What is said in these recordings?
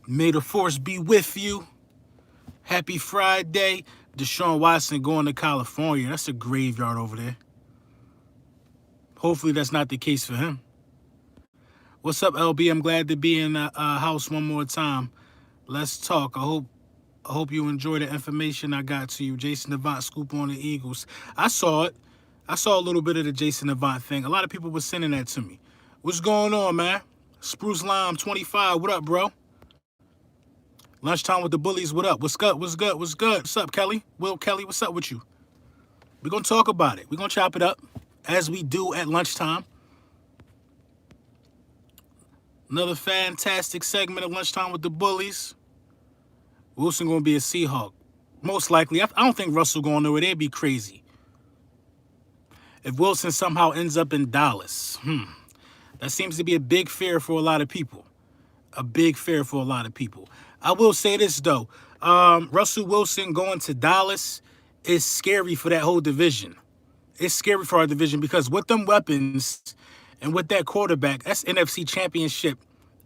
May the force be with you. Happy Friday. Deshaun Watson going to California. That's a graveyard over there. Hopefully that's not the case for him. What's up, LB? I'm glad to be in the house one more time. Let's talk. I hope you enjoy the information I got to you. Jason Avant scoop on the Eagles. I saw it. I saw a little bit of the Jason Avant thing. A lot of people were sending that to me. What's going on, man? Spruce Lime 25. What up, bro? Lunchtime with the bullies. What up? What's good? What's good? What's good? What's up, Kelly? Will Kelly, what's up with you? We're going to talk about it. We're going to chop it up as we do at lunchtime. Another fantastic segment of Lunchtime with the Bullies. Wilson going to be a Seahawk. Most likely. I don't think Russell going nowhere. They'd be crazy. If Wilson somehow ends up in Dallas, that seems to be a big fear for a lot of people. A big fear for a lot of people. I will say this, though. Russell Wilson going to Dallas is scary for that whole division. It's scary for our division because with them weapons and with that quarterback, that's NFC Championship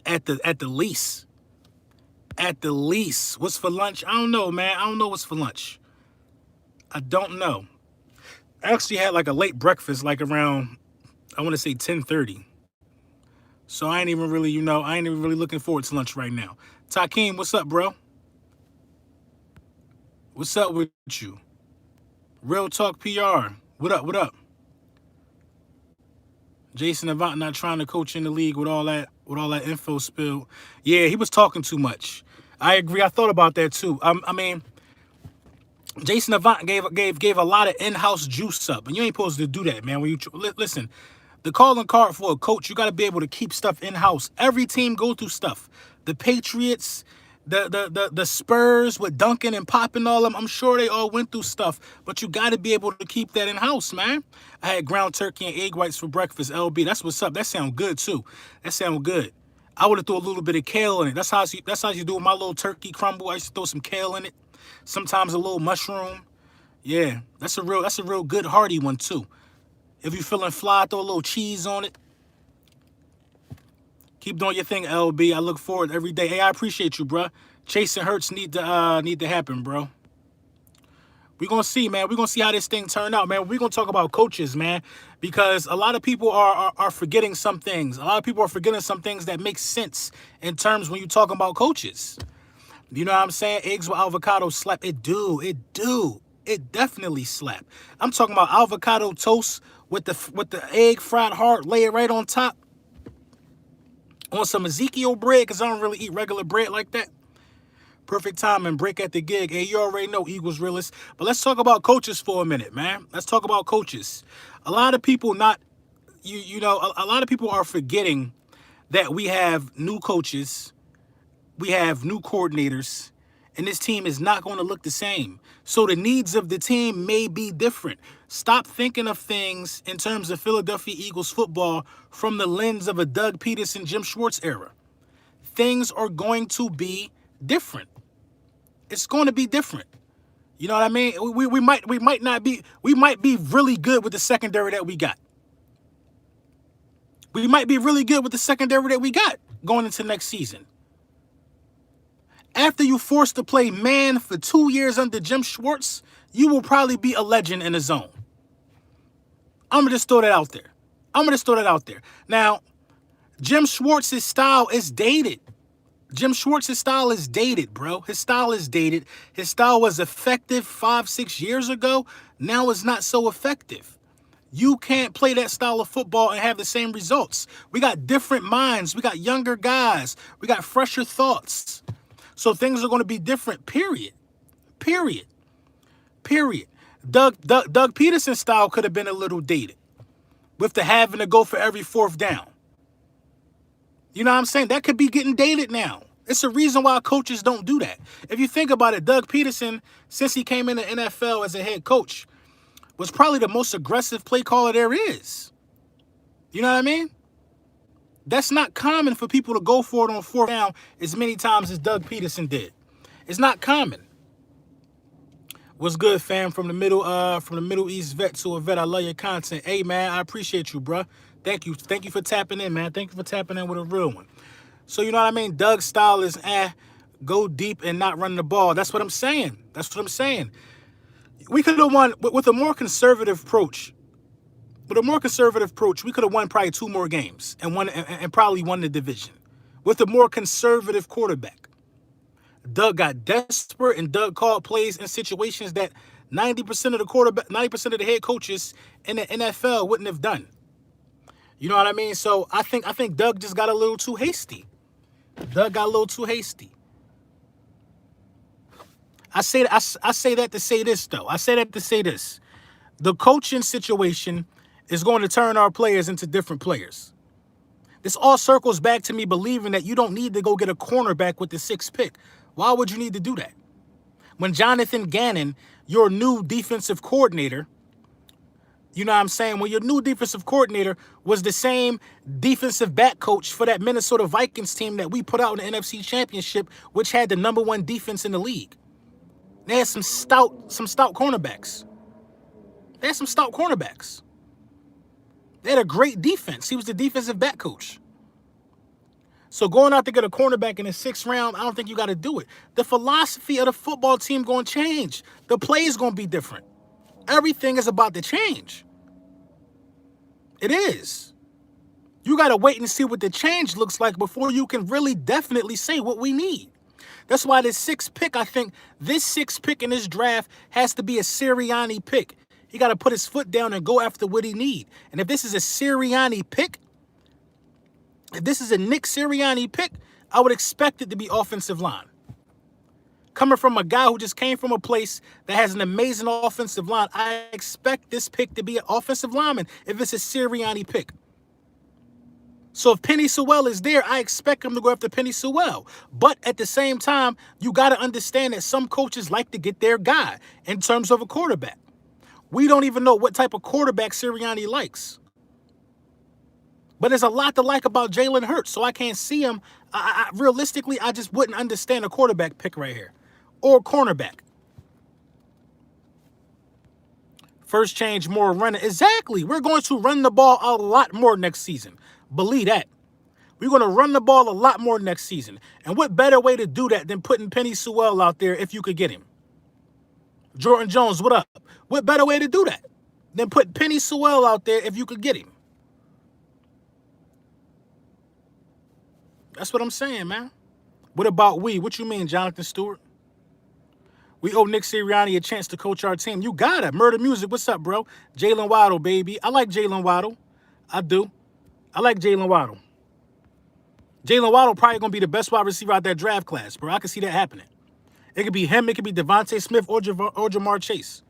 at the least. At the least. What's for lunch? I don't know, man. I don't know what's for lunch. I don't know. I actually had like a late breakfast, like around, I want to say 10:30. So I ain't even really, I ain't even really looking forward to lunch right now. Takeem, what's up, bro? What's up with you? Real Talk PR. What up? What up? Jason Avant not trying to coach in the league with all that info spilled. Yeah, he was talking too much. I agree. I thought about that too. I mean, Jason Avant gave a lot of in-house juice up, and you ain't supposed to do that, man. When you listen, the calling card for a coach, you got to be able to keep stuff in-house. Every team go through stuff. The Patriots, the Spurs with Duncan and Pop and all of them, I'm sure they all went through stuff, but you got to be able to keep that in-house, man. I had ground turkey and egg whites for breakfast, LB. That's what's up. That sound good, too. That sound good. I would have threw a little bit of kale in it. That's how you do my little turkey crumble. I used to throw some kale in it. Sometimes a little mushroom. Yeah, that's a real good hearty one, too. If you feeling fly, throw a little cheese on it. Keep doing your thing, LB. I look forward every day. Hey, I appreciate you, bro. Chase and Hurts need to happen, bro. We're going to see, man. We're going to see how this thing turn out, man. We're going to talk about coaches, man, because a lot of people are forgetting some things. A lot of people are forgetting some things that make sense in terms when you're talking about coaches. You know what I'm saying? Eggs with avocado slap. It do. It definitely slap. I'm talking about avocado toast with the egg fried hard, lay it right on top. On some Ezekiel bread, because I don't really eat regular bread like that. Perfect time and break at the gig. Hey, you already know Eagles realist. But let's talk about coaches for a minute, man. Let's talk about coaches. A lot of people a lot of people are forgetting that we have new coaches, we have new coordinators, and this team is not going to look the same. So the needs of the team may be different. Stop thinking of things in terms of Philadelphia Eagles football from the lens of a Doug Peterson, Jim Schwartz era. Things are going to be different. It's going to be different. You know what I mean? We might be really good with the secondary that we got. We might be really good with the secondary that we got going into next season. After you forced to play man for 2 years under Jim Schwartz, you will probably be a legend in the zone. I'm going to just throw that out there. Now, Jim Schwartz's style is dated. Jim Schwartz's style is dated, bro. His style is dated. His style was effective 5-6 years ago. Now it's not so effective. You can't play that style of football and have the same results. We got different minds. We got younger guys. We got fresher thoughts. So things are going to be different, period. Doug Peterson's style could have been a little dated with the having to go for every fourth down. You know what I'm saying? That could be getting dated now. It's a reason why coaches don't do that. If you think about it, Doug Peterson, since he came in the NFL as a head coach, was probably the most aggressive play caller there is. You know what I mean? That's not common for people to go for it on fourth down as many times as Doug Peterson did. It's not common. What's good, fam? From the Middle East vet to a vet. I love your content. Hey, man, I appreciate you, bro. Thank you for tapping in, man. Thank you for tapping in with a real one. So you know what I mean? Doug's style is go deep and not run the ball. That's what I'm saying. That's what I'm saying. We could have won with a more conservative approach. With a more conservative approach, we could have won probably 2 more games and probably won the division with a more conservative quarterback. Doug got desperate, and Doug called plays in situations that 90% of the quarterback, 90% of the head coaches in the NFL wouldn't have done. You know what I mean? So I think Doug just got a little too hasty. Doug got a little too hasty. I say that to say this, though. I say that to say this. The coaching situation is going to turn our players into different players. This all circles back to me believing that you don't need to go get a cornerback with the 6th pick. Why would you need to do that? When Jonathan Gannon, your new defensive coordinator, you know what I'm saying? When your new defensive coordinator was the same defensive back coach for that Minnesota Vikings team that we put out in the NFC Championship, which had the #1 defense in the league. They had some stout cornerbacks. They had some stout cornerbacks. They had a great defense. He was the defensive back coach. So going out to get a cornerback in the 6th round, I don't think you got to do it. The philosophy of the football team going to change. The play is going to be different. Everything is about to change. It is. You got to wait and see what the change looks like before you can really definitely say what we need. That's why this 6th pick, I think this 6th pick in this draft has to be a Sirianni pick. He got to put his foot down and go after what he need. And if this is a Sirianni pick, if this is a Nick Sirianni pick, I would expect it to be offensive line. Coming from a guy who just came from a place that has an amazing offensive line, I expect this pick to be an offensive lineman if it's a Sirianni pick. So if Penny Sewell is there, I expect him to go after Penny Sewell. But at the same time, you got to understand that some coaches like to get their guy in terms of a quarterback. We don't even know what type of quarterback Sirianni likes. But there's a lot to like about Jalen Hurts, so I can't see him. Realistically, I just wouldn't understand a quarterback pick right here. Or cornerback. First change, more running. Exactly. We're going to run the ball a lot more next season. Believe that. We're going to run the ball a lot more next season. And what better way to do that than putting Penny Sewell out there if you could get him? Jordan Jones, what up? What better way to do that than put Penny Sewell out there if you could get him? That's what I'm saying, man. What about we? What you mean, Jonathan Stewart? We owe Nick Sirianni a chance to coach our team. You got it. Murder Music, what's up, bro? Jalen Waddle, baby. I like Jalen Waddle. I do. I like Jalen Waddle. Jalen Waddle probably going to be the best wide receiver out that draft class, bro. I can see that happening. It could be him. It could be Devontae Smith or Jamar Chase.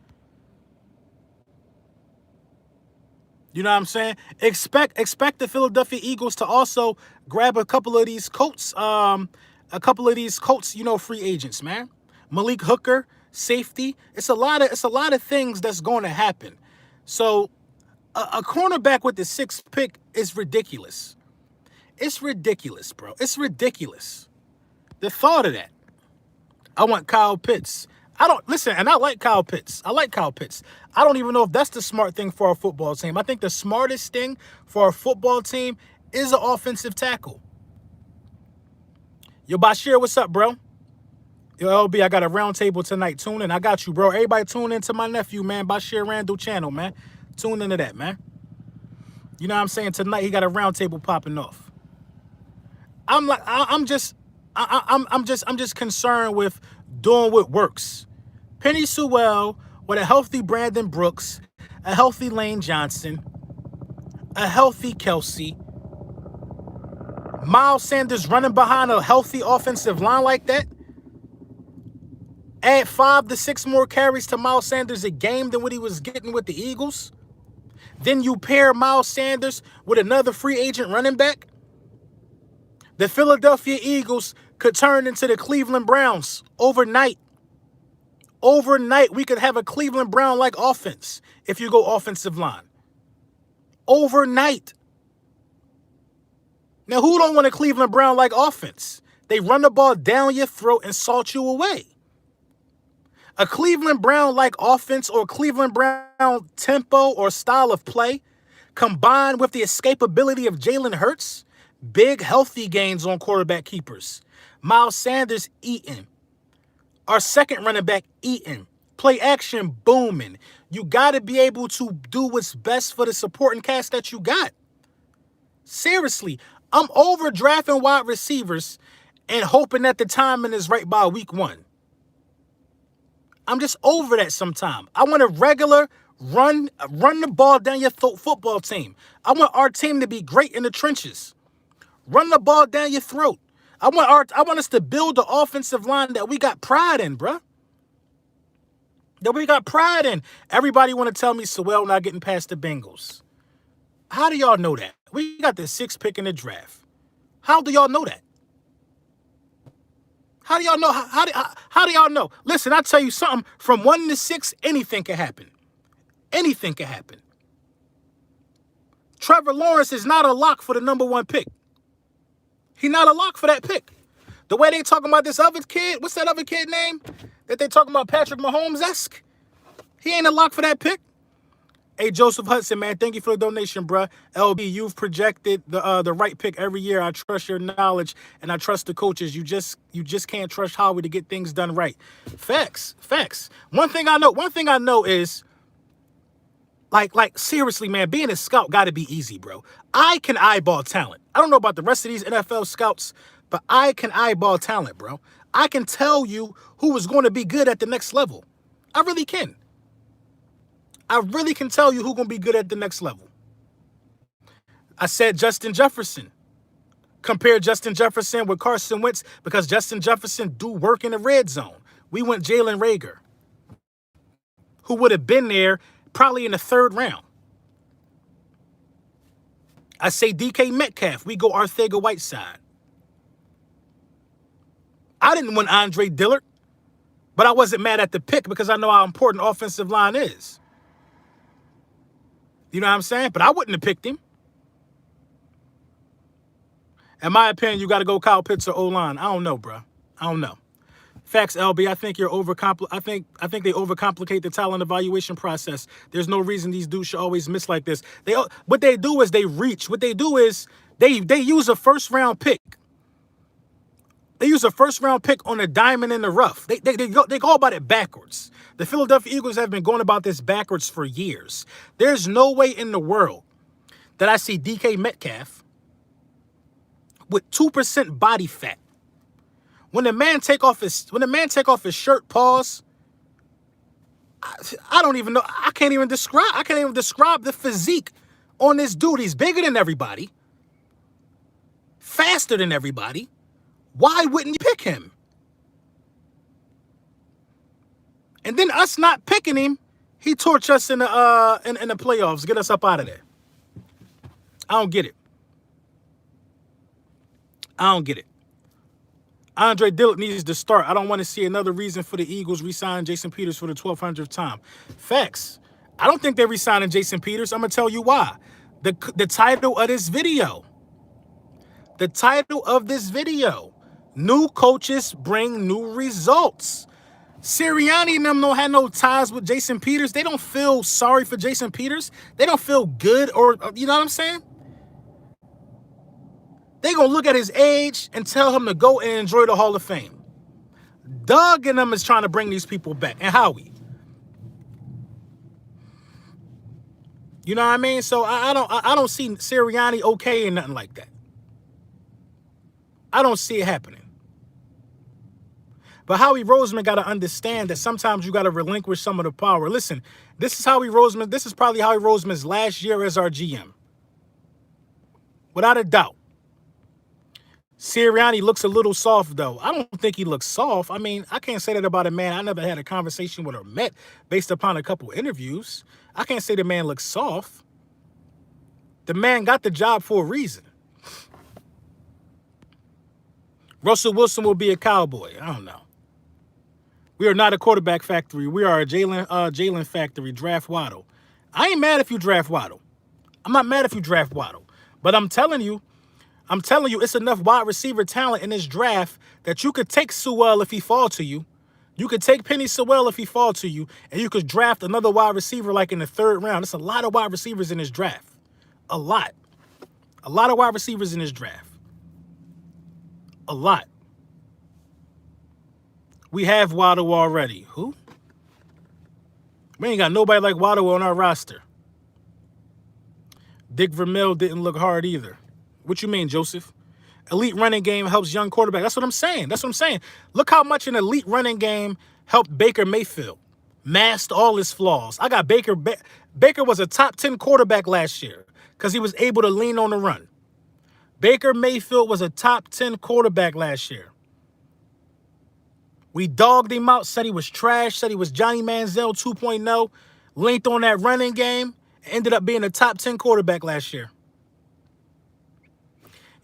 You know what I'm saying? Expect the Philadelphia Eagles to also grab a couple of these Colts, free agents, man. Malik Hooker, safety. It's a lot of things that's going to happen. So a cornerback with the 6th pick is ridiculous. It's ridiculous, bro. It's ridiculous. The thought of that. I want Kyle Pitts. And I like Kyle Pitts. I don't even know if that's the smart thing for our football team. I think the smartest thing for our football team is an offensive tackle. Yo, Bashir, what's up, bro? Yo, LB, I got a round table tonight. Tune in. I got you, bro. Everybody tune in to my nephew, man. Bashir Randall channel, man. Tune into that, man. You know what I'm saying? Tonight he got a round table popping off. I'm just concerned with doing what works. Penny Sewell with a healthy Brandon Brooks, a healthy Lane Johnson, a healthy Kelsey, Miles Sanders running behind a healthy offensive line like that. Add 5 to 6 more carries to Miles Sanders a game than what he was getting with the Eagles. Then you pair Miles Sanders with another free agent running back. The Philadelphia Eagles could turn into the Cleveland Browns overnight. Overnight, we could have a Cleveland Brown-like offense if you go offensive line. Overnight. Now, who don't want a Cleveland Brown-like offense? They run the ball down your throat and salt you away. A Cleveland Brown-like offense or Cleveland Brown tempo or style of play combined with the escapability of Jalen Hurts, big, healthy gains on quarterback keepers. Miles Sanders eating. Our second running back eating. Play action booming. You got to be able to do what's best for the supporting cast that you got. Seriously, I'm over drafting wide receivers and hoping that the timing is right by week 1. I'm just over that sometime. I want a regular run the ball down your football team. I want our team to be great in the trenches. Run the ball down your throat. I want us to build the offensive line that we got pride in, bruh. That we got pride in. Everybody want to tell me Sewell not getting past the Bengals. How do y'all know that? We got the 6th pick in the draft. How do y'all know that? How do y'all know? How do y'all know? Listen, I tell you something. From 1 to 6, anything can happen. Anything can happen. Trevor Lawrence is not a lock for the number 1 pick. He's not a lock for that pick. The way they talking about this other kid, what's that other kid name? That they talking about Patrick Mahomes-esque? He ain't a lock for that pick. Hey, Joseph Hudson, man, thank you for the donation, bruh. LB, you've projected the right pick every year. I trust your knowledge, and I trust the coaches. You just can't trust Howie to get things done right. Facts. One thing I know is, like seriously, man, being a scout got to be easy, bro. I can eyeball talent. I don't know about the rest of these NFL scouts, but I can eyeball talent, bro. I can tell you who is going to be good at the next level. I really can. I really can tell you who's going to be good at the next level. I said Justin Jefferson. Compare Justin Jefferson with Carson Wentz because Justin Jefferson do work in the red zone. We went Jalen Reagor, who would have been there probably in the 3rd round. I say DK Metcalf. We go Arcega-Whiteside. I didn't want Andre Dillard, but I wasn't mad at the pick because I know how important offensive line is. You know what I'm saying? But I wouldn't have picked him. In my opinion, you got to go Kyle Pitts or O-line. I don't know, bro. I don't know. Facts, LB. I think I think they overcomplicate the talent evaluation process. There's no reason these dudes should always miss like this. What they do is they reach. What they do is they use a 1st-round pick. They use a 1st-round pick on a diamond in the rough. They go about it backwards. The Philadelphia Eagles have been going about this backwards for years. There's no way in the world that I see DK Metcalf with 2% body fat. When the man take off his shirt, pause. I don't even know. I can't even describe the physique on this dude. He's bigger than everybody, faster than everybody. Why wouldn't you pick him? And then us not picking him, he torch us in the playoffs, get us up out of there. I don't get it. Andre Dillard needs to start. I don't want to see another reason for the Eagles re-signing Jason Peters for the 1,200th time. Facts. I don't think they're re-signing Jason Peters. I'm going to tell you why. The title of this video. The title of this video. New coaches bring new results. Sirianni and them don't have no ties with Jason Peters. They don't feel sorry for Jason Peters. They don't feel good or, you know what I'm saying? They gonna look at his age and tell him to go and enjoy the Hall of Fame. Doug and them is trying to bring these people back. And Howie. You know what I mean? So I don't see Sirianni okay and nothing like that. I don't see it happening. But Howie Roseman got to understand that sometimes you got to relinquish some of the power. Listen, this is probably Howie Roseman's last year as our GM. Without a doubt. Sirianni looks a little soft, though. I don't think he looks soft. I mean, I can't say that about a man I never had a conversation with or met based upon a couple interviews. I can't say the man looks soft. The man got the job for a reason. Russell Wilson will be a Cowboy. I don't know. We are not a quarterback factory. We are a Jalen factory. Draft Waddle. I ain't mad if you draft Waddle. I'm not mad if you draft Waddle. But I'm telling you, it's enough wide receiver talent in this draft that you could take Sewell if he fall to you. You could take Penny Sewell if he fall to you, and you could draft another wide receiver like in the 3rd round. There's a lot of wide receivers in this draft. A lot. A lot of wide receivers in this draft. A lot. We have Waddle already. Who? We ain't got nobody like Waddle on our roster. Dick Vermeil didn't look hard either. What you mean, Joseph? Elite running game helps young quarterback. That's what I'm saying. That's what I'm saying. Look how much an elite running game helped Baker Mayfield. Masked all his flaws. I got Baker. Baker was a top 10 quarterback last year because he was able to lean on the run. Baker Mayfield was a top 10 quarterback last year. We dogged him out, said he was trash, said he was Johnny Manziel 2.0, linked on that running game, ended up being a top 10 quarterback last year.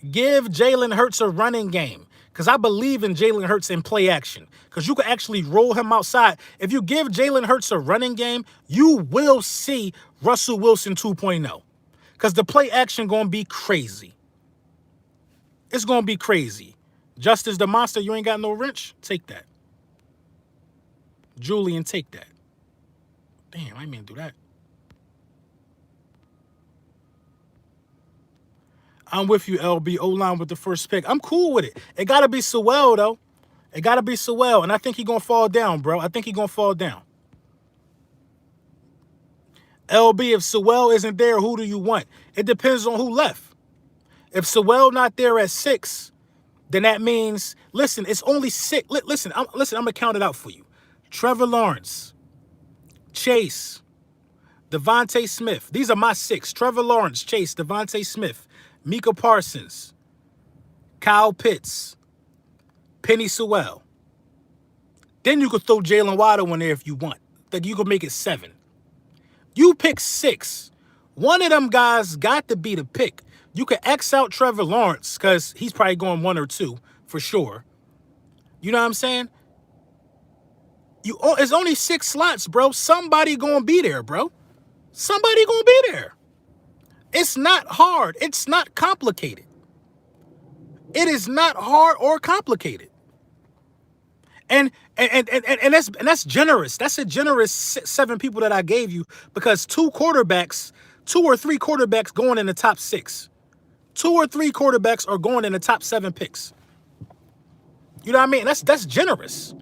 Give Jalen Hurts a running game because I believe in Jalen Hurts in play action because you can actually roll him outside. If you give Jalen Hurts a running game, you will see Russell Wilson 2.0 because the play action going to be crazy. It's going to be crazy. Justice the Monster, you ain't got no wrench? Take that. Julian, take that. Damn, I didn't mean to do that. I'm with you, LB. O-line with the first pick. I'm cool with it. It got to be Sewell, though. It got to be Sewell. And I think he's going to fall down, bro. I think he's going to fall down. LB, if Sewell isn't there, who do you want? It depends on who left. If Sewell not there at 6, then that means, listen, it's only 6. Listen, I'm going to count it out for you. Trevor Lawrence, Chase, Devontae Smith. These are my 6. Trevor Lawrence, Chase, Devontae Smith, Micah Parsons, Kyle Pitts, Penny Sewell. Then you could throw Jalen Waddle in there if you want. Like you could make it 7. You pick 6. One of them guys got to be the pick. You could X out Trevor Lawrence because he's probably going 1 or 2 for sure. You know what I'm saying? It's only 6 slots, bro. Somebody going to be there, bro. Somebody going to be there. It's not hard. It's not complicated. It is not hard or complicated. And that's generous. That's a generous 7 people that I gave you because 2 or 3 quarterbacks going in the top 6. 2 or 3 quarterbacks are going in the top 7 picks. You know what I mean? That's generous.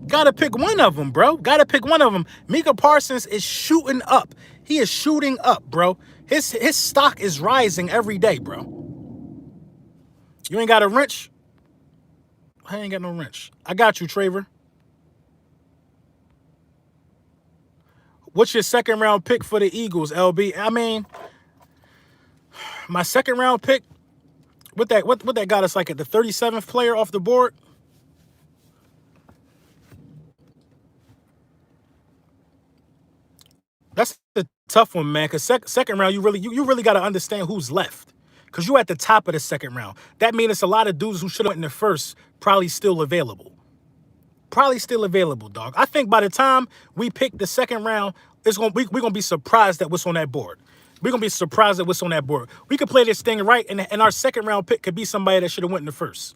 Gotta pick one of them, bro. Gotta pick one of them. Micah Parsons is shooting up. He is shooting up, bro. His stock is rising every day, bro. You ain't got a wrench? I ain't got no wrench. I got you, Traver. What's your second round pick for the Eagles, LB? I mean, my second round pick, what that got us like at the 37th player off the board? That's the tough one, man. Because second round, you really got to understand who's left. Because you're at the top of the second round. That means it's a lot of dudes who should have went in the first probably still available. Probably still available, dog. I think by the time we pick the second round, we're gonna be surprised at what's on that board. We're gonna be surprised at what's on that board. We could play this thing right, and our second round pick could be somebody that should have went in the first.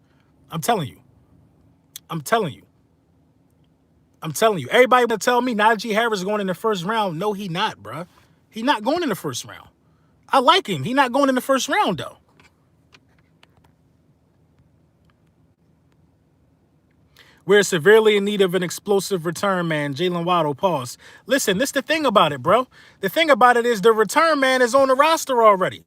I'm telling you. I'm telling you. I'm telling you. Everybody will tell me Najee Harris is going in the first round. No, he not, bro. He not going in the first round. I like him. He not going in the first round, though. We're severely in need of an explosive return man. Jalen Waddle, pause. Listen, this the thing about it, bro. The thing about it is the return man is on the roster already.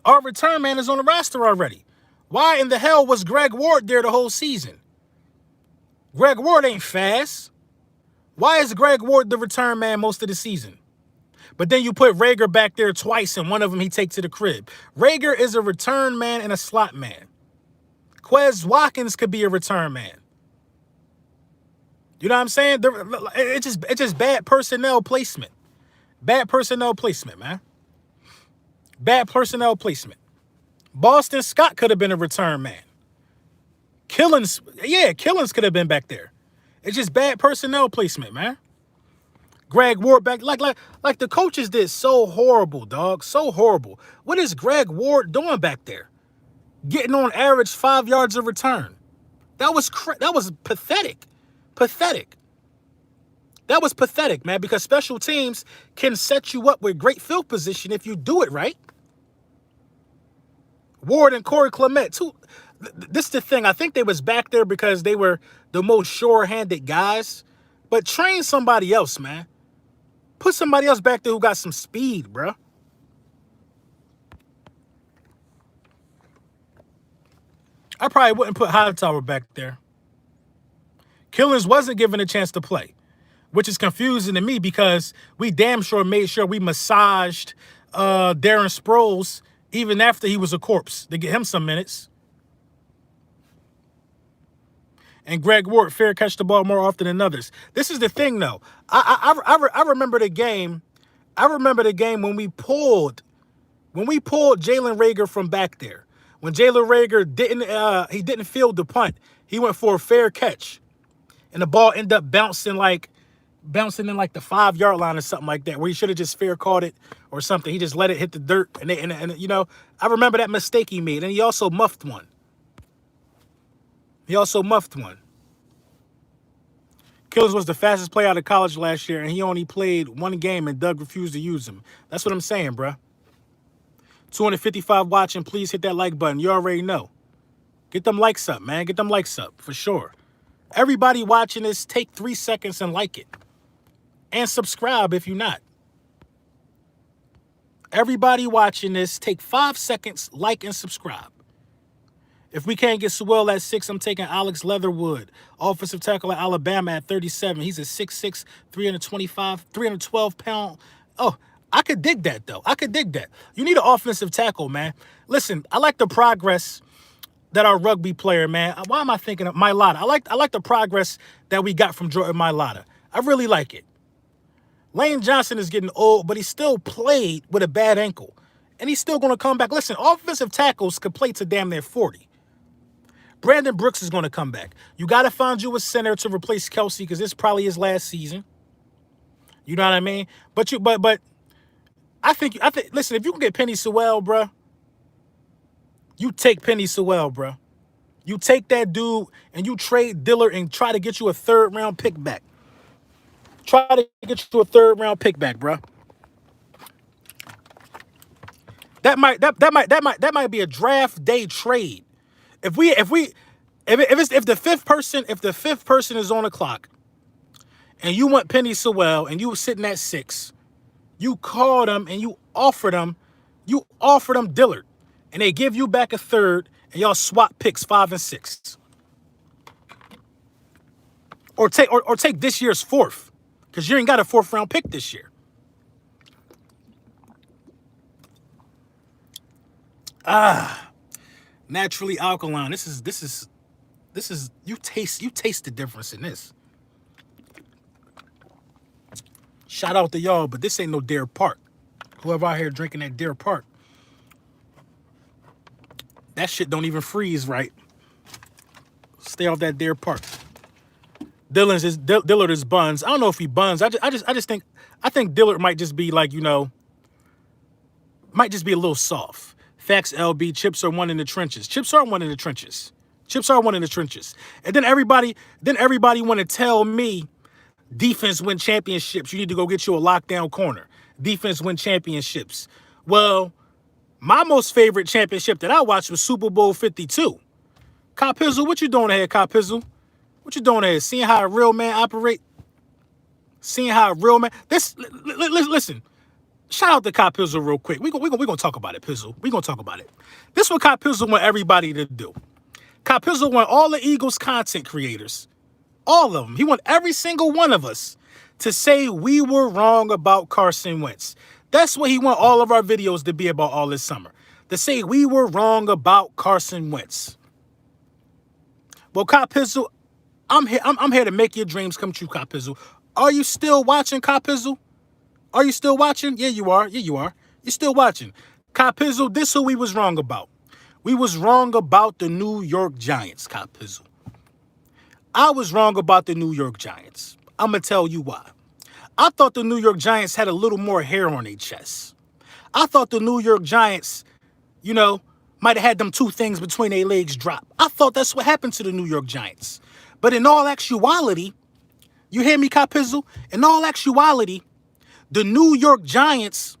Our return man is on the roster already. Why in the hell was Greg Ward there the whole season? Greg Ward ain't fast. Why is Greg Ward the return man most of the season? But then you put Rager back there twice, and one of them he take to the crib. Rager is a return man and a slot man. Quez Watkins could be a return man. You know what I'm saying? It's just bad personnel placement. Bad personnel placement, man. Bad personnel placement. Boston Scott could have been a return man. Killins could have been back there. It's just bad personnel placement, man. Greg Ward back, like the coaches did so horrible, dog. So horrible. What is Greg Ward doing back there? Getting on average 5 yards of return. That was pathetic. Pathetic. That was pathetic, man, because special teams can set you up with great field position if you do it right. Ward and Corey Clement, too. This is the thing. I think they was back there because they were the most sure-handed guys. But train somebody else, man. Put somebody else back there who got some speed, bro. I probably wouldn't put Hightower back there. Killings wasn't given a chance to play, which is confusing to me because we damn sure made sure we massaged Darren Sproles even after he was a corpse to get him some minutes. And Greg Ward fair catch the ball more often than others. This is the thing, though. I remember the game. I remember the game when we pulled Jalen Reagor from back there. When Jalen Reagor didn't field the punt, he went for a fair catch, and the ball ended up bouncing in like the 5-yard line or something like that, where he should have just fair caught it or something. He just let it hit the dirt, and you know, I remember that mistake he made, and he also muffed one. Killings was the fastest player out of college last year, and he only played one game, and Doug refused to use him. That's what I'm saying, bro. 255 watching. Please hit that like button. You already know. Get them likes up, man. Get them likes up, for sure. Everybody watching this, take 3 seconds and like it. And subscribe if you're not. Everybody watching this, take 5 seconds, like and subscribe. If we can't get Sewell at 6, I'm taking Alex Leatherwood, offensive tackle at Alabama at 37. He's a 6'6", 312-pound. Oh, I could dig that, though. I could dig that. You need an offensive tackle, man. Listen, I like the progress that our rugby player, man. Why am I thinking of Mailata? I like the progress that we got from Jordan Mailata. I really like it. Lane Johnson is getting old, but he still played with a bad ankle. And he's still going to come back. Listen, offensive tackles could play to damn near 40. Brandon Brooks is going to come back. You got to find you a center to replace Kelsey because this is probably his last season. You know what I mean? But I think listen, if you can get Penny Sewell, bro, you take Penny Sewell, bro. You take that dude and you trade Dillard and try to get you a 3rd-round pick back. Try to get you a 3rd-round pick back, bro. That might be a draft day trade. If the fifth person is on the clock, and you want Penny Sewell, and you were sitting at 6, you call them and you offer them Dillard, and they give you back a 3rd, and y'all swap picks 5 and 6, or take this year's 4th, because you ain't got a 4th-round pick this year. Naturally alkaline. This is you taste the difference in this. Shout out to y'all, but this ain't no Deer Park. Whoever out here drinking that Deer Park, that shit don't even freeze right. Stay off that Deer Park. Dillard is buns. I don't know if he buns. I think Dillard might just be like, you know, might just be a little soft. Facts, LB. Chips are one in the trenches. Chips are one in the trenches. And then everybody want to tell me defense win championships. You need to go get you a lockdown corner. Defense win championships. Well, my most favorite championship that I watched was Super Bowl 52. Cop Pizzle, what you doing ahead, Cop Pizzle? What you doing ahead? Seeing how a real man operate? Seeing how a real man... Listen. Shout out to Cop Pizzle real quick. We're gonna talk about it, Pizzle. We're gonna talk about it. This is what Cop Pizzle want everybody to do. Cop Pizzle want all the Eagles content creators, all of them. He want every single one of us to say we were wrong about Carson Wentz. That's what he want all of our videos to be about all this summer. To say we were wrong about Carson Wentz. Well, Cop Pizzle, I'm here to make your dreams come true, Cop Pizzle. Are you still watching, Cop Pizzle? Are you still watching? Yeah, you are. You're still watching. Cop Pizzle, this is who we was wrong about. We was wrong about the New York Giants, Cop Pizzle. I was wrong about the New York Giants. I'm going to tell you why. I thought the New York Giants had a little more hair on their chest. I thought the New York Giants, you know, might have had them 2 things between their legs drop. I thought that's what happened to the New York Giants. But in all actuality, you hear me, Cop Pizzle? In all actuality, the New York Giants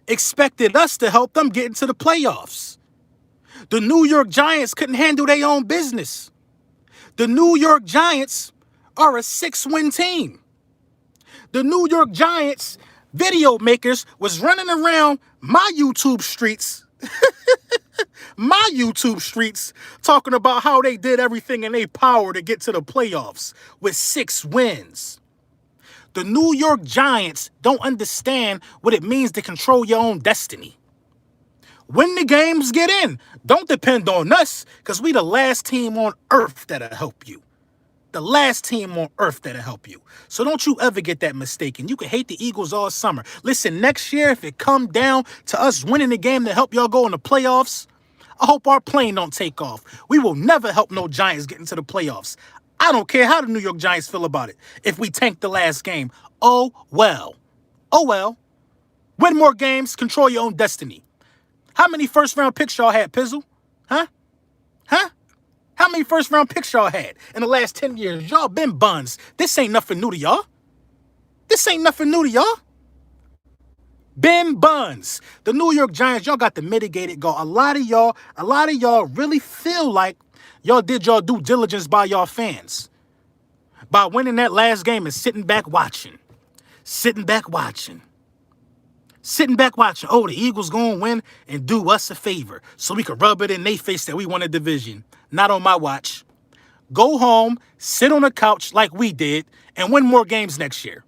expected us to help them get into the playoffs. The New York Giants couldn't handle their own business. The New York Giants are a 6-win team. The New York Giants video makers was running around my YouTube streets talking about how they did everything in their power to get to the playoffs with 6 wins. The New York Giants don't understand what it means to control your own destiny. Win the games, get in. Don't depend on us, because we the last team on earth that'll help you. The last team on earth that'll help you. So don't you ever get that mistaken. You can hate the Eagles all summer. Listen, next year, if it come down to us winning the game to help y'all go in the playoffs, I hope our plane don't take off. We will never help no Giants get into the playoffs. I don't care how the New York Giants feel about it. If we tank the last game, oh well. Oh well. Win more games, control your own destiny. How many first-round picks y'all had, Pizzle? Huh? How many first-round picks y'all had in the last 10 years? Y'all been buns. This ain't nothing new to y'all. Been buns. The New York Giants, y'all got the mitigated goal. A lot of y'all really feel like y'all did y'all due diligence by y'all fans. By winning that last game and sitting back watching. Oh, the Eagles gonna win and do us a favor so we can rub it in their face that we won a division. Not on my watch. Go home, sit on the couch like we did, and win more games next year.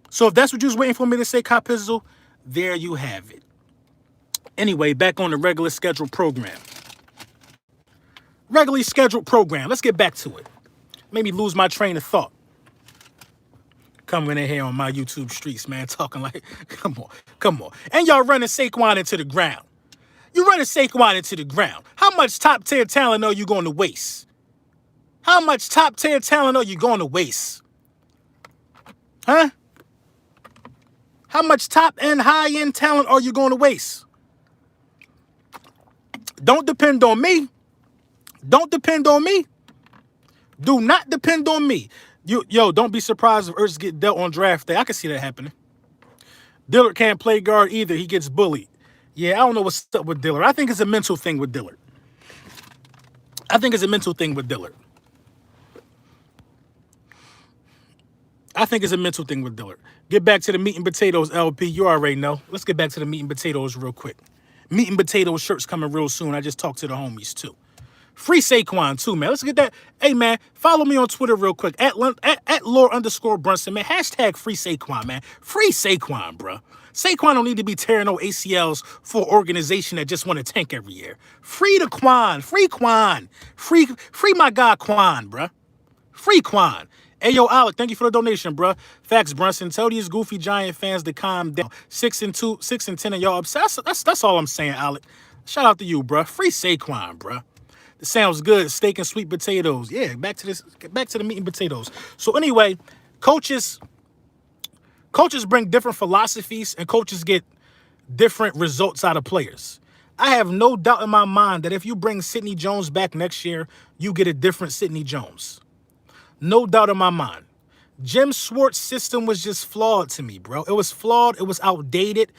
So if that's what you was waiting for me to say, Cop Pizzle, there you have it. Anyway, back on the regular scheduled program. Let's get back to it. Made me lose my train of thought. Coming in here on my YouTube streets, man, talking like, come on. And y'all running Saquon into the ground. How much top-tier talent are you going to waste? Huh? How much top and high-end talent are you going to waste? Don't depend on me. Do not depend on me. Yo, don't be surprised if Ertz get dealt on draft day. I can see that happening. Dillard can't play guard either. He gets bullied. Yeah, I don't know what's up with Dillard. I think it's a mental thing with Dillard. Get back to the meat and potatoes, LP. You already know. Let's get back to the meat and potatoes real quick. Meat and potatoes shirts coming real soon. I just talked to the homies, too. Free Saquon, too, man. Let's get that. Hey, man, follow me on Twitter real quick. At Lore_Brunson, man. Hashtag free Saquon, man. Free Saquon, bro. Saquon don't need to be tearing no ACLs for an organization that just want to tank every year. Free the Quan. Free Quan. Free my guy Quan, bro. Free Quan. Hey, yo, Alec, thank you for the donation, bro. Facts, Brunson. Tell these goofy Giant fans to calm down. 6-2, 6-10, and y'all upset. That's all I'm saying, Alec. Shout out to you, bro. Free Saquon, bro. This sounds good. Steak and sweet potatoes. Yeah, back to the meat and potatoes. So anyway, coaches bring different philosophies and coaches get different results out of players. I have no doubt in my mind that if you bring Sidney Jones back next year, you get a different Sidney Jones. No doubt in my mind. Jim Schwartz's system was just flawed to me, bro. It was flawed. It was outdated.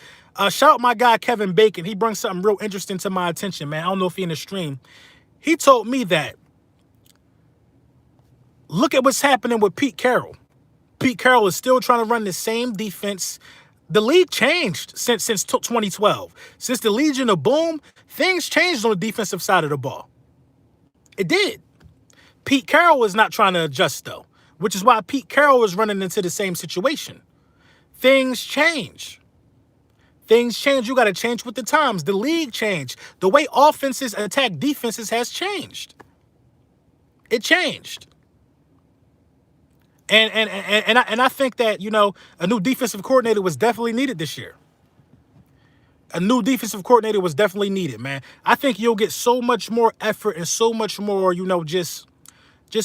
Shout out my guy, Kevin Bacon. He brings something real interesting to my attention, man. I don't know if he in the stream. He told me that, look at what's happening with Pete Carroll. Pete Carroll is still trying to run the same defense. The league changed since 2012. Since the Legion of Boom, things changed on the defensive side of the ball. It did. Pete Carroll is not trying to adjust, though, which is why Pete Carroll is running into the same situation. Things change. You got to change with the times. The league changed. The way offenses attack defenses has changed. It changed. And I think that, you know, a new defensive coordinator was definitely needed this year. A new defensive coordinator was definitely needed, man. I think you'll get so much more effort and so much more, you know, just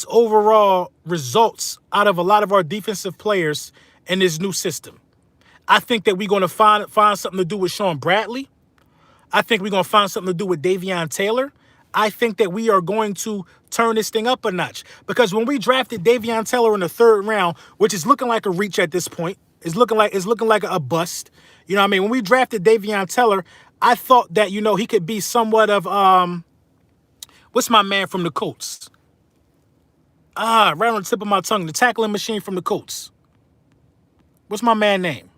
overall results out of a lot of our defensive players in this new system. I think that we're going to find something to do with Sean Bradley. I think we're going to find something to do with Davion Taylor. I think that we are going to turn this thing up a notch. Because when we drafted Davion Taylor in the 3rd round, which is looking like a reach at this point, it's looking like a bust. You know what I mean? When we drafted Davion Teller, I thought that, he could be somewhat of, what's my man from the Colts? Right on the tip of my tongue, the tackling machine from the Colts. What's my man name?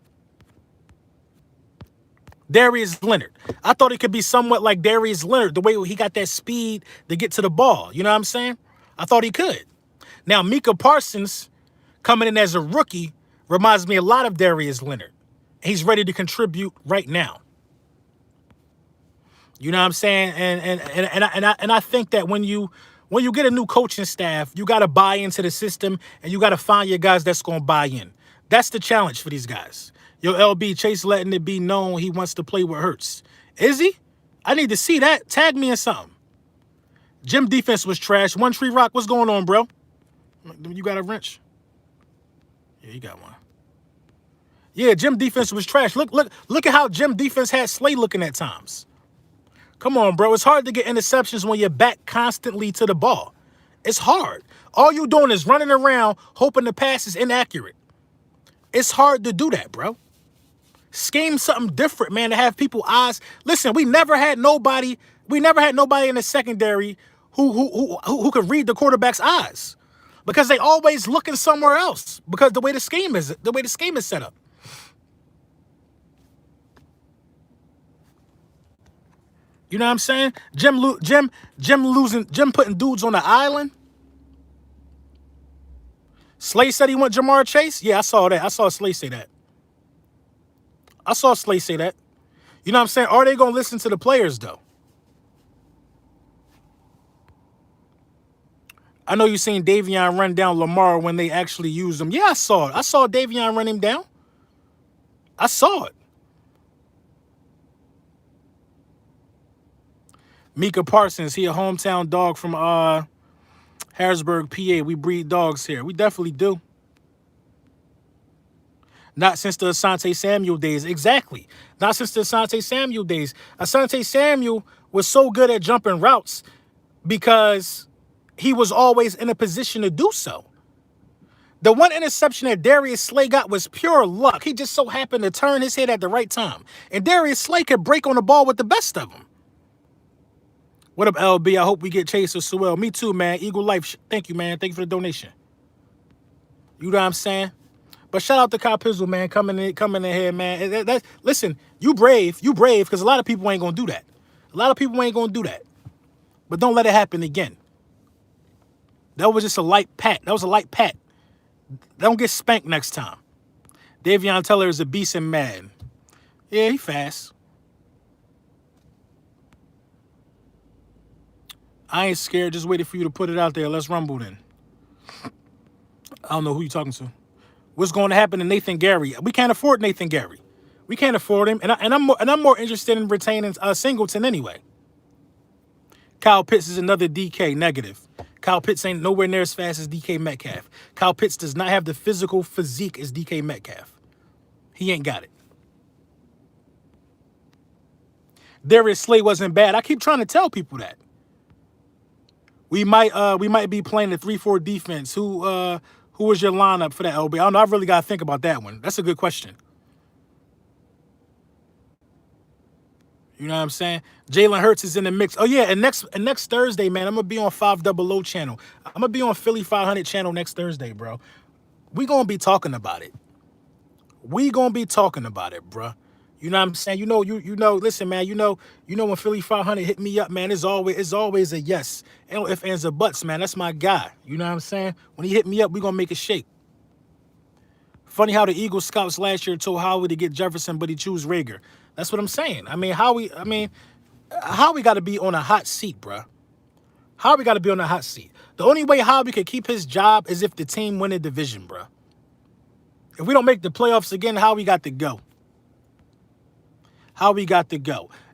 Darius Leonard. I thought it could be somewhat like Darius Leonard, the way he got that speed to get to the ball. You know what I'm saying? I thought he could. Now, Micah Parsons coming in as a rookie reminds me a lot of Darius Leonard. He's ready to contribute right now. You know what I'm saying? And I think that when you get a new coaching staff, you got to buy into the system and you got to find your guys that's going to buy in. That's the challenge for these guys. Yo, LB, Chase letting it be known he wants to play with Hurts. Is he? I need to see that. Tag me in something. Jim defense was trash. One Tree Rock, what's going on, bro? You got a wrench? Yeah, you got one. Yeah, Jim defense was trash. Look at how Jim defense had Slay looking at times. Come on, bro. It's hard to get interceptions when you're back constantly to the ball. It's hard. All you doing is running around hoping the pass is inaccurate. It's hard to do that, bro. Scheme something different, man, to have people eyes. Listen, we never had nobody in the secondary who could read the quarterback's eyes. Because they always looking somewhere else. Because the way the scheme is set up. You know what I'm saying? Jim putting dudes on the island. Slay said he want Jamar Chase. Yeah, I saw that. I saw Slay say that. You know what I'm saying? Are they going to listen to the players, though? I know you seen Davion run down Lamar when they actually used him. Yeah, I saw it. I saw Davion run him down. I saw it. Micah Parsons, he a hometown dog from Harrisburg, PA. We breed dogs here. We definitely do. Not since the Asante Samuel days. Exactly. Not since the Asante Samuel days. Asante Samuel was so good at jumping routes because he was always in a position to do so. The one interception that Darius Slay got was pure luck. He just so happened to turn his head at the right time. And Darius Slay could break on the ball with the best of them. What up, LB? I hope we get Chase or Sewell. Me too, man. Eagle Life. Thank you, man. Thank you for the donation. You know what I'm saying? But shout out to Kyle Pizzle, man, coming in here, man. Listen, you brave, because a lot of people ain't gonna do that. But don't let it happen again. That was just a light pat. Don't get spanked next time. Davion Teller is a beast and mad. Yeah, he fast. I ain't scared. Just waiting for you to put it out there. Let's rumble then. I don't know who you talking to. What's going to happen to Nathan Gary? We can't afford Nathan Gary. We can't afford him, and I'm more interested in retaining Singleton anyway. Kyle Pitts is another DK negative. Kyle Pitts ain't nowhere near as fast as DK Metcalf. Kyle Pitts does not have the physical physique as DK Metcalf. He ain't got it. Darius Slay wasn't bad. I keep trying to tell people that. We might be playing the 3-4 defense. Who was your lineup for that, LB? I don't know. I really got to think about that one. That's a good question. You know what I'm saying? Jalen Hurts is in the mix. Oh, yeah, and next Thursday, man, I'm going to be on 500 channel. I'm going to be on Philly 500 channel next Thursday, bro. We going to be talking about it. Bro. You know what I'm saying? You know, listen, man, you know when Philly 500 hit me up, man, it's always a yes. And no ifs, ands, or buts, man. That's my guy. You know what I'm saying? When he hit me up, we going to make it shake. Funny how the Eagles scouts last year told Howie to get Jefferson, but he chose Rager. That's what I'm saying. Howie got to be on a hot seat, bruh. Howie got to be on a hot seat. The only way Howie could keep his job is if the team win a division, bruh. If we don't make the playoffs again, Howie got to go.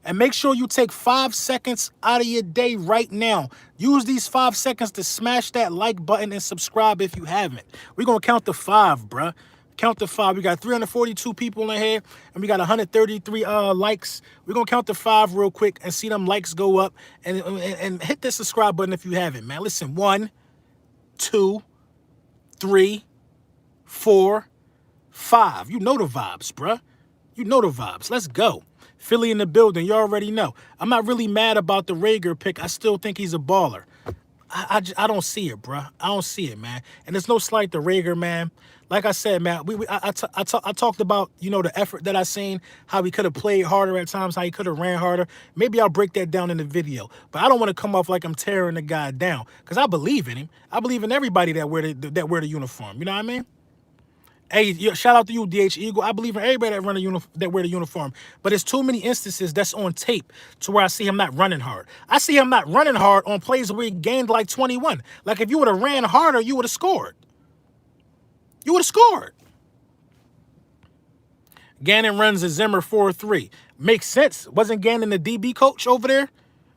And make sure you take 5 seconds out of your day right now. Use these 5 seconds to smash that like button and subscribe if you haven't. We're going to count to 5, bruh. Count to 5. We got 342 people in here, and we got 133 likes. We're going to count to 5 real quick and see them likes go up. And hit the subscribe button if you haven't, man. Listen, 1, 2, 3, 4, 5. You know the vibes, bruh. You know the vibes. Let's go. Philly in the building. You already know. I'm not really mad about the Rager pick. I still think he's a baller. I don't see it, bro. I don't see it, man. And there's no slight to Rager, man. Like I said, man, I talked about, you know, the effort that I seen, how he could have played harder at times, how he could have ran harder. Maybe I'll break that down in the video. But I don't want to come off like I'm tearing the guy down, because I believe in him. I believe in everybody that wear the uniform. You know what I mean? Hey, shout out to you, DH Eagle. I believe in everybody that wear the uniform. But it's too many instances that's on tape to where I see him not running hard. I see him not running hard on plays where he gained like 21. Like, if you would have ran harder, you would have scored. You would have scored. Gannon runs a Zimmer 4-3. Makes sense. Wasn't Gannon the DB coach over there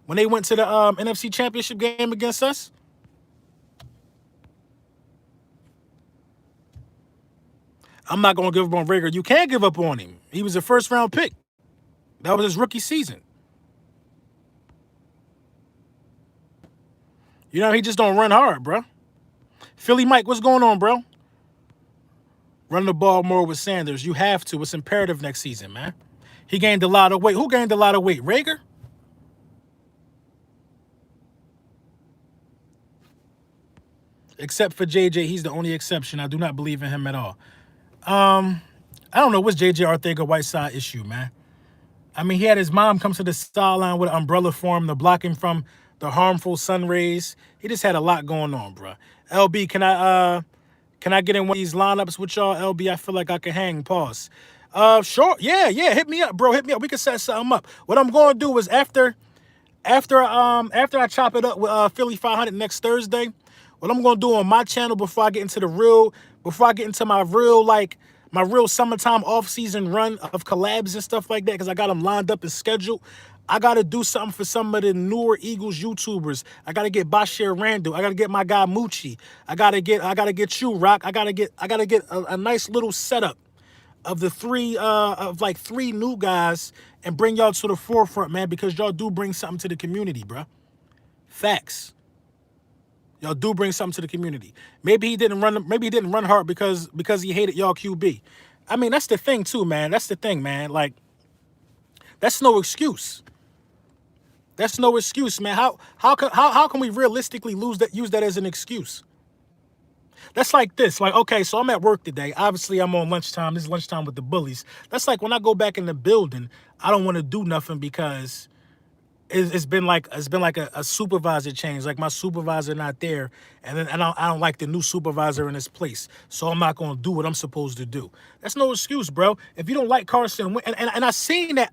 when they went to the NFC Championship game against us? I'm not going to give up on Rager. You can't give up on him. He was a first-round pick. That was his rookie season. You know, he just don't run hard, bro. Philly Mike, what's going on, bro? Run the ball more with Sanders. You have to. It's imperative next season, man. He gained a lot of weight. Who gained a lot of weight? Rager? Except for JJ. He's the only exception. I do not believe in him at all. I don't know what's JJ Arcega-Whiteside issue, man. I mean, he had his mom come to the sideline with an umbrella for him to block him from the harmful sun rays. He just had a lot going on, bro. LB, can I get in one of these lineups with y'all? LB, I feel like I can hang. Pause. Sure. Yeah. Hit me up, bro. Hit me up. We can set something up. What I'm going to do is after I chop it up with Philly 500 next Thursday, what I'm going to do on my channel before I get into my real summertime off-season run of collabs and stuff like that, because I got them lined up and scheduled. I got to do something for some of the newer Eagles YouTubers. I got to get Bashir Randall. I got to get my guy Moochie. I got to get you, Rock. I got to get a nice little setup of the three new guys and bring y'all to the forefront, man, because y'all do bring something to the community, bro. Facts. Y'all do bring something to the community. Maybe he didn't run hard because he hated y'all QB. I mean, that's the thing too, man. That's the thing, man. Like, that's no excuse. That's no excuse, man. How can we realistically use that as an excuse? That's like this. Like, okay, so I'm at work today. Obviously, I'm on lunchtime. This is lunchtime with the bullies. That's like when I go back in the building, I don't want to do nothing because it's been like a supervisor change. Like, my supervisor not there, and then I don't like the new supervisor in his place, so I'm not gonna do what I'm supposed to do. That's no excuse, bro. If you don't like Carson, and I seen that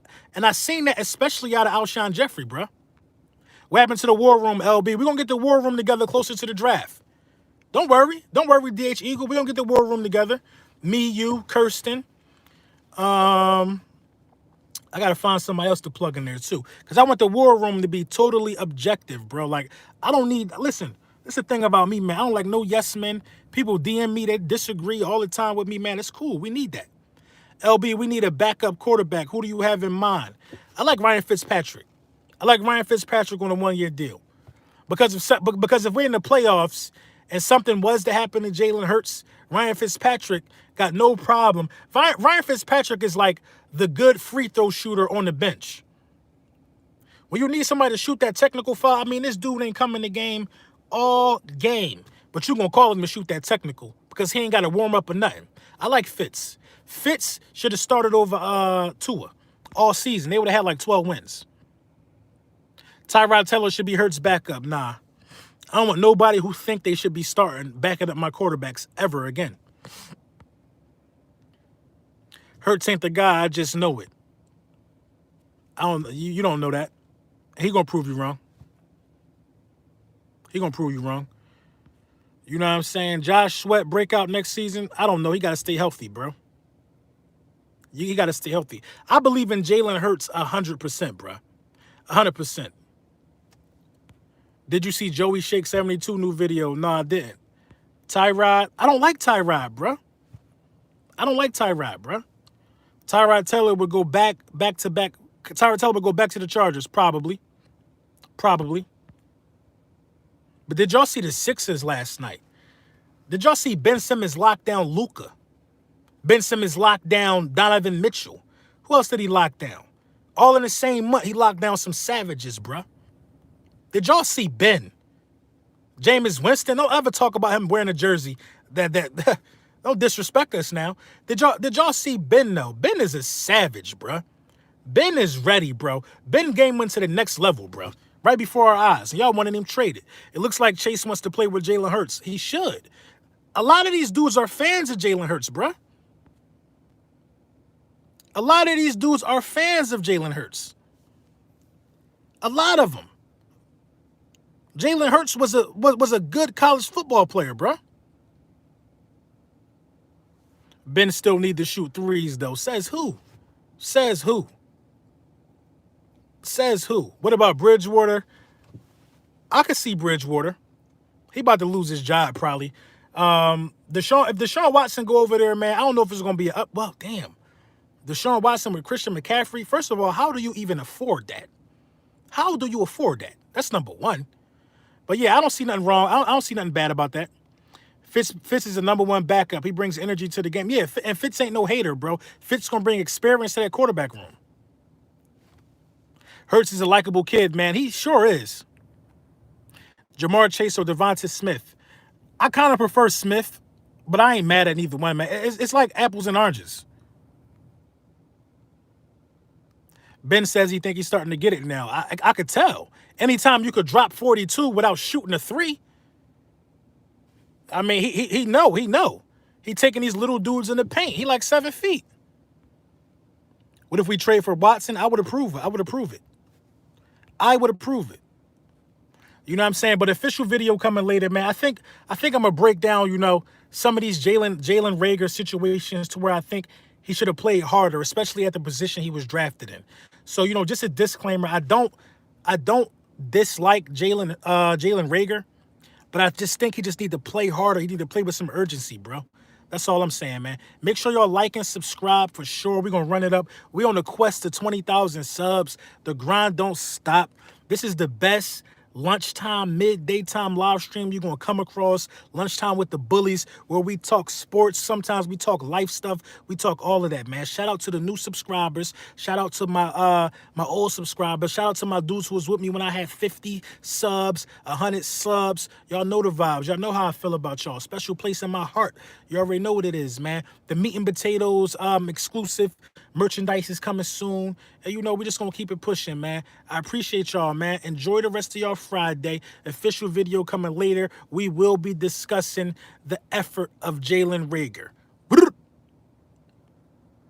especially out of Alshon Jeffrey, bro. What happened to the war room, LB? We're gonna get the war room together closer to the draft. Don't worry, DH Eagle. We're gonna get the war room together. Me, you, Kirsten. I got to find somebody else to plug in there, too. Because I want the war room to be totally objective, bro. Like, I don't need... Listen, this is the thing about me, man. I don't like no yes men. People DM me. They disagree all the time with me, man. It's cool. We need that. LB, we need a backup quarterback. Who do you have in mind? I like Ryan Fitzpatrick. I like Ryan Fitzpatrick on a one-year deal. Because if we're in the playoffs and something was to happen to Jalen Hurts, Ryan Fitzpatrick got no problem. Ryan Fitzpatrick is like the good free throw shooter on the bench. When you need somebody to shoot that technical foul, I mean, this dude ain't coming to game all game, but you gonna call him to shoot that technical because he ain't got to warm up or nothing. I like Fitz. Fitz should have started over Tua all season. They would have had like 12 wins. Tyrod Taylor should be Hurts' backup. Nah. I don't want nobody who think they should be starting backing up my quarterbacks ever again. Hurts ain't the guy. I just know it. You don't know that. He gonna prove you wrong. He gonna prove you wrong. You know what I'm saying? Josh Sweat breakout next season. I don't know. He gotta stay healthy, bro. You gotta stay healthy. I believe in Jalen Hurts 100%, bro. 100%. Did you see Joey Shake 72 new video? No, I didn't. Tyrod. I don't like Tyrod, bro. I don't like Tyrod, bro. Tyrod Taylor would go back to back. Tyrod Taylor would go back to the Chargers, probably. Probably. But did y'all see the Sixers last night? Did y'all see Ben Simmons lock down Luka? Ben Simmons locked down Donovan Mitchell. Who else did he lock down? All in the same month, he locked down some savages, bruh. Did y'all see Ben? Jameis Winston? Don't ever talk about him wearing a jersey. That don't disrespect us now. Did y'all see Ben though? Ben is a savage, bruh. Ben is ready, bro. Ben game went to the next level, bro. Right before our eyes. And y'all wanted him traded. It looks like Chase wants to play with Jalen Hurts. He should. A lot of these dudes are fans of Jalen Hurts, bruh. A lot of these dudes are fans of Jalen Hurts. A lot of them. Jalen Hurts was a good college football player, bruh. Ben still need to shoot threes, though. Says who? Says who? Says who? What about Bridgewater? I could see Bridgewater. He about to lose his job, probably. If Deshaun Watson go over there, man, I don't know if it's going to be a up. Well, damn. Deshaun Watson with Christian McCaffrey. First of all, how do you even afford that? How do you afford that? That's number one. But yeah, I don't see nothing wrong. I don't see nothing bad about that. Fitz is the number one backup. He brings energy to the game. Yeah, and Fitz ain't no hater, bro. Fitz going to bring experience to that quarterback room. Hurts is a likable kid, man. He sure is. Jamar Chase or Devonta Smith. I kind of prefer Smith, but I ain't mad at neither one, man. It's like apples and oranges. Ben says he think he's starting to get it now. I could tell. Anytime you could drop 42 without shooting a three, I mean, he know. He taking these little dudes in the paint. He like 7 feet. What if we trade for Watson? I would approve it. I would approve it. You know what I'm saying? But official video coming later, man. I think I'm gonna break down, you know, some of these Jalen Reagor situations to where I think he should have played harder, especially at the position he was drafted in. So, you know, just a disclaimer, I don't dislike Jalen Reagor, but I just think he just need to play harder. He need to play with some urgency, bro. That's all I'm saying, man. Make sure y'all like and subscribe for sure. We're going to run it up. We're on the quest to 20,000 subs. The grind don't stop. This is the best lunchtime, midday time live stream you're going to come across. Lunchtime with the bullies, where we talk sports. Sometimes we talk life stuff. We talk all of that, man. Shout out to the new subscribers. Shout out to my old subscribers. Shout out to my dudes who was with me when I had 50 subs, 100 subs. Y'all know the vibes. Y'all know how I feel about y'all. Special place in my heart. You already know what it is, man. The meat and potatoes exclusive merchandise is coming soon. And, you know, we're just going to keep it pushing, man. I appreciate y'all, man. Enjoy the rest of y'all Friday. Official video coming later. We will be discussing the effort of Jalen Reagor.